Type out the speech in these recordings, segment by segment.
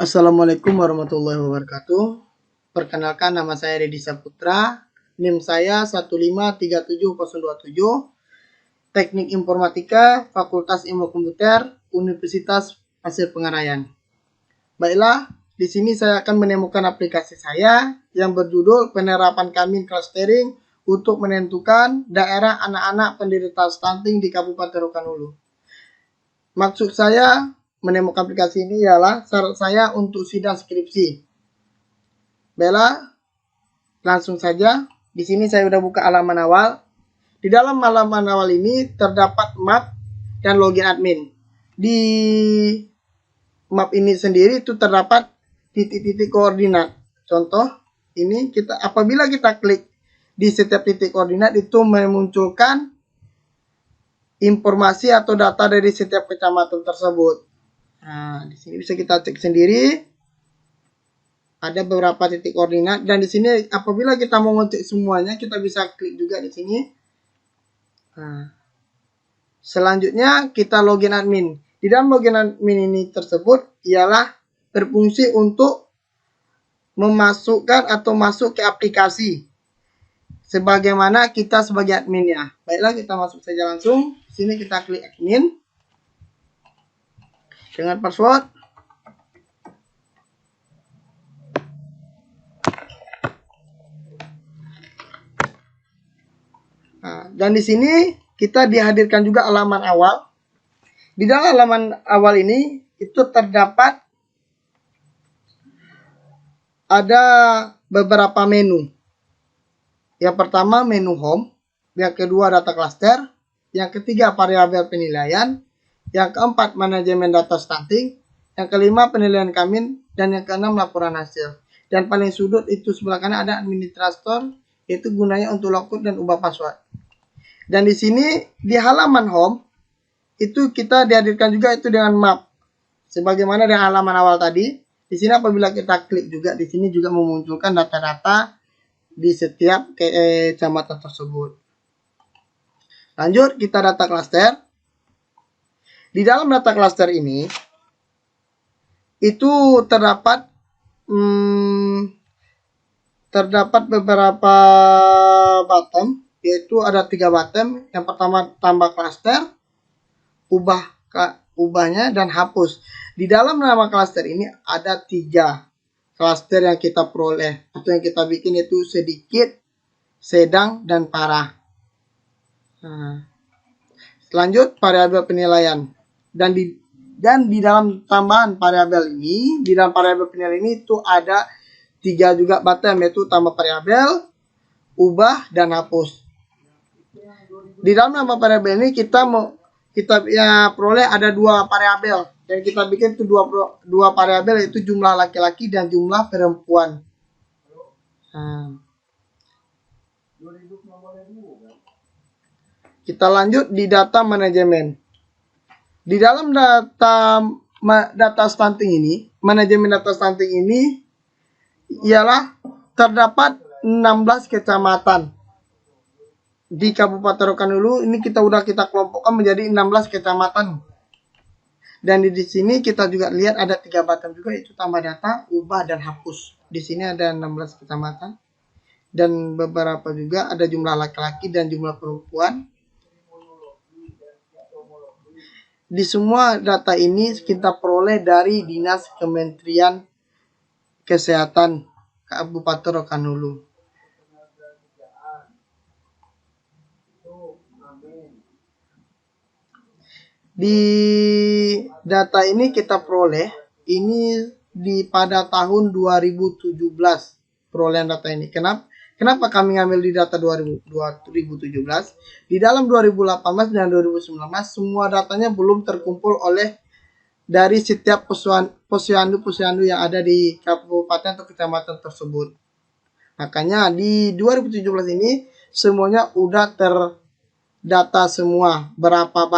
Assalamualaikum warahmatullahi wabarakatuh. Perkenalkan, nama saya Deddy Saputra. NIM saya 1537027. Teknik Informatika, Fakultas Ilmu Komputer, Universitas Pasir Pengarayan. Baiklah, di sini saya akan menemukan aplikasi saya yang berjudul Penerapan Kamin Clustering untuk menentukan daerah anak-anak penderita stunting di Kabupaten Rokan Hulu. Maksud saya menemukan aplikasi ini ialah syarat saya untuk sidang skripsi. Baiklah, langsung saja. Di sini saya sudah buka halaman awal. Di dalam halaman awal ini terdapat map dan login admin. Di map ini sendiri itu terdapat titik-titik koordinat. Contoh, ini apabila kita klik di setiap titik koordinat itu memunculkan informasi atau data dari setiap kecamatan tersebut. Nah, di sini bisa kita cek sendiri. Ada beberapa titik koordinat dan di sini apabila kita mau ngecek semuanya kita bisa klik juga di sini. Nah, selanjutnya kita login admin. Di dalam login admin ini tersebut ialah berfungsi untuk memasukkan atau masuk ke aplikasi sebagaimana kita sebagai adminnya. Baiklah, kita masuk saja langsung. Di sini kita klik admin dengan password. Nah, dan di sini kita dihadirkan juga halaman awal. Di dalam halaman awal ini itu terdapat ada beberapa menu. Yang pertama menu home, yang kedua data cluster, yang ketiga variabel penilaian, yang keempat manajemen data stunting, yang kelima penilaian kamin, dan yang keenam laporan hasil. Dan paling sudut itu sebelah kanan ada administrator, itu gunanya untuk logout dan ubah password. Dan di sini di halaman home itu kita dihadirkan juga itu dengan map. Sebagaimana di halaman awal tadi, di sini apabila kita klik juga di sini juga memunculkan data-data di setiap kecamatan tersebut. Lanjut kita data cluster. Di dalam data cluster ini itu terdapat beberapa button, yaitu ada 3 button. Yang pertama tambah cluster, ubahnya, dan hapus. Di dalam nama cluster ini ada 3 cluster yang kita peroleh atau yang kita bikin, yaitu sedikit, sedang, dan parah. Nah, lanjut variabel penilaian. Dan di dalam tambahan variabel ini, di dalam variabel penilaian ini itu ada 3 juga button, yaitu tambah variabel, ubah, dan hapus. Di dalam nama variabel ini kita peroleh ada 2 variabel dan kita bikin itu dua variabel, yaitu jumlah laki-laki dan jumlah perempuan. Kita lanjut di data manajemen. Di dalam data stunting ini, manajemen data stunting ini ialah terdapat 16 kecamatan di Kabupaten Rokan Hulu. Ini kita kelompokkan menjadi 16 kecamatan. Dan di sini kita juga lihat ada 3 button juga, yaitu tambah data, ubah, dan hapus. Di sini ada 16 kecamatan dan beberapa juga ada jumlah laki-laki dan jumlah perempuan. Di semua data ini kita peroleh dari Dinas Kementerian Kesehatan Kabupaten Rokan Hulu. Di data ini kita peroleh ini pada tahun 2017 perolehan data ini. Kenapa kami ngambil di data 2017? Di dalam 2018 dan 2019 semua datanya belum terkumpul dari setiap posyandu yang ada di kabupaten atau kecamatan tersebut. Makanya di 2017 ini semuanya udah terdata semua. Berapa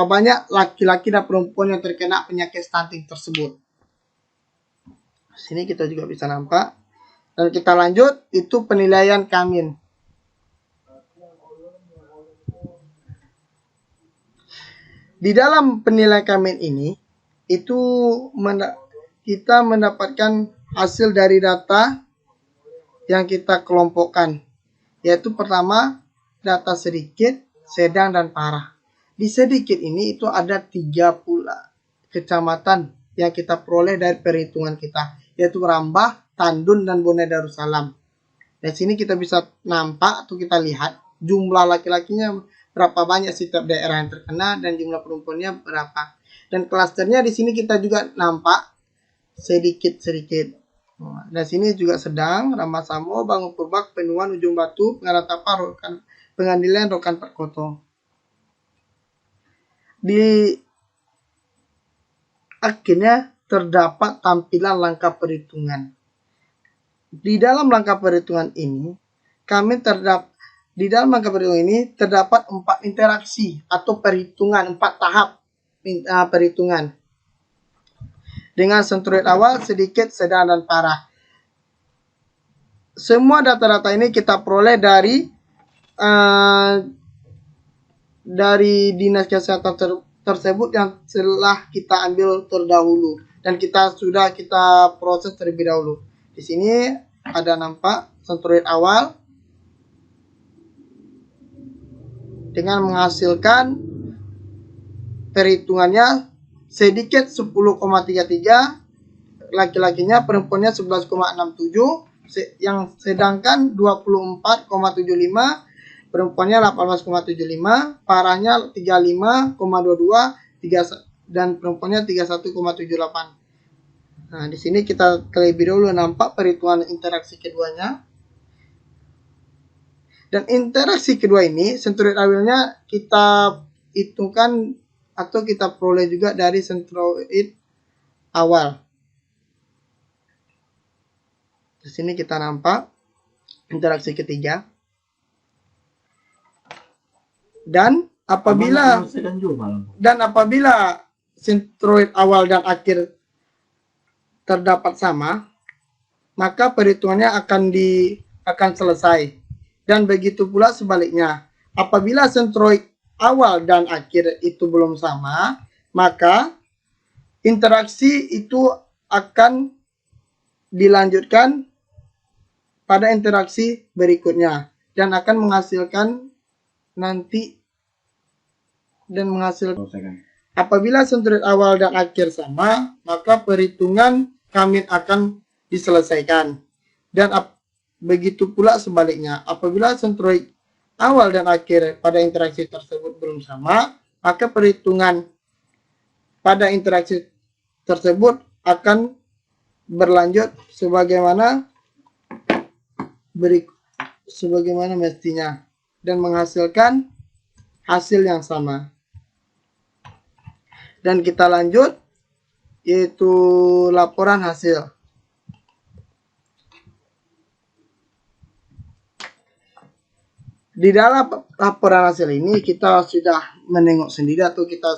banyak laki-laki dan perempuan yang terkena penyakit stunting tersebut. Sini kita juga bisa nampak. Dan kita lanjut, itu penilaian kamin. Di dalam penilaian kamin ini, itu kita mendapatkan hasil dari data yang kita kelompokkan, yaitu pertama data sedikit, sedang, dan parah. Di sedikit ini itu ada 30 kecamatan yang kita peroleh dari perhitungan kita, yaitu Rambah, Tandun, dan Bone Darussalam. Dari sini kita bisa nampak atau kita lihat jumlah laki-lakinya berapa banyak setiap daerah yang terkena dan jumlah perempuannya berapa. Dan klasternya di sini kita juga nampak sedikit-sedikit. Dan sini juga sedang, Ramasamo, Bangun Purbak, Penuan, Ujung Batu, Pengaratapa, Pengadilan, Rokan Perkoto. Di akhirnya terdapat tampilan langkah perhitungan. Di dalam langkah perhitungan ini, di dalam langkah perhitungan ini terdapat 4 interaksi atau perhitungan, 4 tahap perhitungan. Dengan sentuhan awal, sedikit, sedang, dan parah. Semua data-data ini kita peroleh dari dinas kesehatan tersebut yang telah kita ambil terdahulu dan kita proses terlebih dahulu. Di sini ada nampak sentuhan awal dengan menghasilkan perhitungannya sedikit 10,33, laki-lakinya, perempuannya 11,67, yang sedangkan 24,75, perempuannya 18,75, parahnya 35,22, dan perempuannya 31,78. Nah, di sini kita terlebih dahulu nampak perhitungan interaksi keduanya. Dan interaksi kedua ini, sentuhan awalnya kita hitungkan atau kita peroleh juga dari sentroid awal. Di sini kita nampak interaksi ketiga. Dan apabila sentroid awal dan akhir terdapat sama, maka perhitungannya akan selesai. Dan begitu pula sebaliknya. Apabila sentroid awal dan akhir itu belum sama, maka interaksi itu akan dilanjutkan pada interaksi berikutnya dan akan menghasilkan apabila sentuhan awal dan akhir sama, maka perhitungan kami akan diselesaikan. Dan begitu pula sebaliknya, apabila sentuhan awal dan akhir pada interaksi tersebut belum sama, maka perhitungan pada interaksi tersebut akan berlanjut sebagaimana mestinya dan menghasilkan hasil yang sama. Dan kita lanjut, yaitu laporan hasil. Di dalam laporan hasil ini kita sudah menengok sendiri atau kita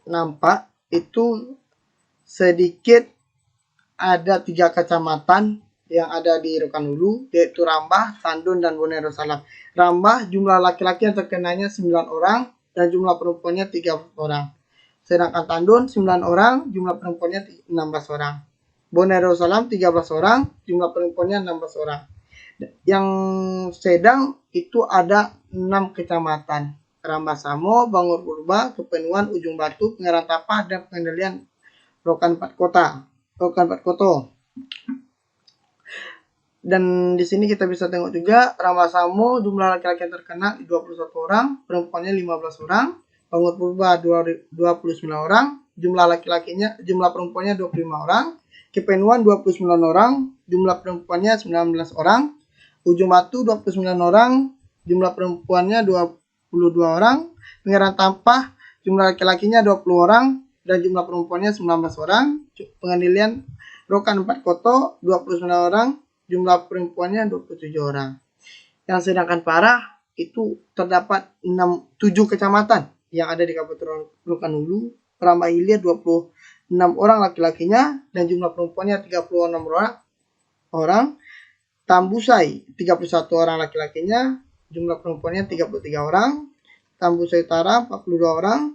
nampak itu sedikit ada 3 kecamatan yang ada di Rokan Hulu, yaitu Rambah, Tandun, dan Bone Darussalam. Rambah jumlah laki-laki yang terkenanya 9 orang dan jumlah perempuannya 13 orang. Sedangkan Tandun 9 orang, jumlah perempuannya 16 orang. Bone Darussalam 13 orang, jumlah perempuannya 16 orang. Yang sedang itu ada 6 kecamatan. Rambasamo, Bangun Purba, Kepenuan, Ujung Batu, Pengarantapah, dan Pengendalian Rokan Perkoto. Dan di sini kita bisa tengok juga Rambasamo jumlah laki-laki yang terkena 21 orang, perempuannya 15 orang. Bangun Purba 29 orang, jumlah perempuannya 25 orang. Kepenuan 29 orang, jumlah perempuannya 19 orang. Ujung Batu 29 orang, jumlah perempuannya 22 orang. Pengarantapah jumlah laki-lakinya 20 orang dan jumlah perempuannya 19 orang. Pengadilan Rokan Perkoto 29 orang, jumlah perempuannya 27 orang. Yang sedangkan parah itu terdapat 7 kecamatan yang ada di Kabupaten Rokan Hulu. Rambah Hilir 26 orang laki-lakinya dan jumlah perempuannya 36 orang. Tambusai 31 orang laki-lakinya, jumlah perempuannya 33 orang. Tambusai Utara 42 orang,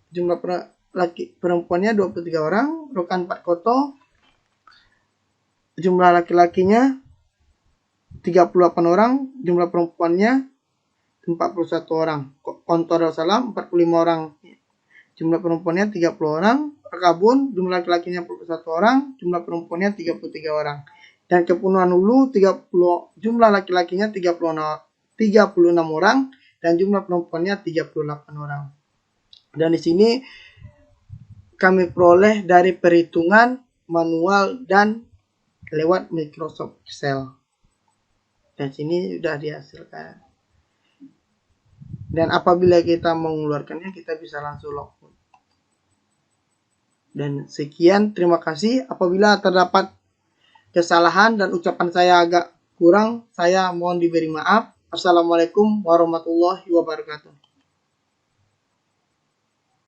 jumlah perempuannya 23 orang, Rokan 4 koto, jumlah laki-lakinya 38 orang, jumlah perempuannya 41 orang. Kontor Darussalam 45 orang, jumlah perempuannya 30 orang. Rakabun jumlah laki-lakinya 41 orang, jumlah perempuannya 33 orang. Dan Kepulauan Hulu jumlah laki-lakinya 36 orang dan jumlah perempuannya 38 orang. Dan di sini kami peroleh dari perhitungan manual dan lewat Microsoft Excel. Dan sini sudah dihasilkan. Dan apabila kita mengeluarkannya, kita bisa langsung login. Dan sekian, terima kasih. Apabila terdapat kesalahan dan ucapan saya agak kurang, saya mohon diberi maaf. Assalamualaikum warahmatullahi wabarakatuh.